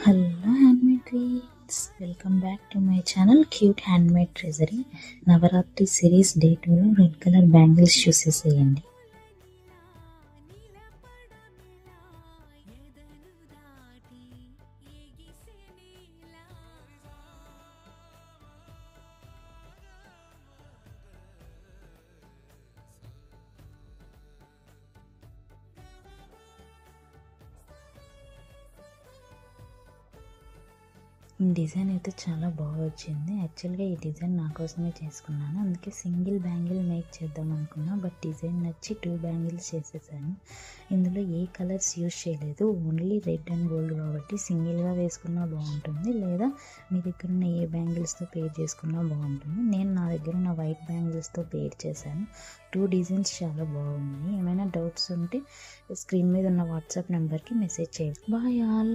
Hello handmade queens, welcome back to my channel Cute Handmade Treasury. Navaratri series day 2 లో red colour bangles చూసేసేయండి. ఈ design అయితే చాలా బాగా వచ్చింది. యాక్చువల్గా ఈ డిజైన్ నా కోసమే చేసుకున్నాను, అందుకే సింగిల్ బ్యాంగిల్ మేక్ చేద్దాం అనుకున్నా. బట్ డిజైన్ నచ్చి 2 బ్యాంగిల్స్ చేసేసాను. ఇందులో ఏ కలర్స్ యూజ్ చేయలేదు, ఓన్లీ రెడ్ అండ్ గోల్డ్ కాబట్టి సింగిల్గా వేసుకున్నా బాగుంటుంది, లేదా మీ దగ్గర ఉన్న ఏ బ్యాంగిల్స్తో పేర్ చేసుకున్నా బాగుంటుంది. నేను నా దగ్గర ఉన్న వైట్ బ్యాంగిల్స్తో పేర్ చేశాను. 2 డిజైన్స్ చాలా బాగున్నాయి. ఏమైనా డౌట్స్ ఉంటే స్క్రీన్ మీద ఉన్న వాట్సాప్ నెంబర్కి మెసేజ్ చేయండి. Bye all.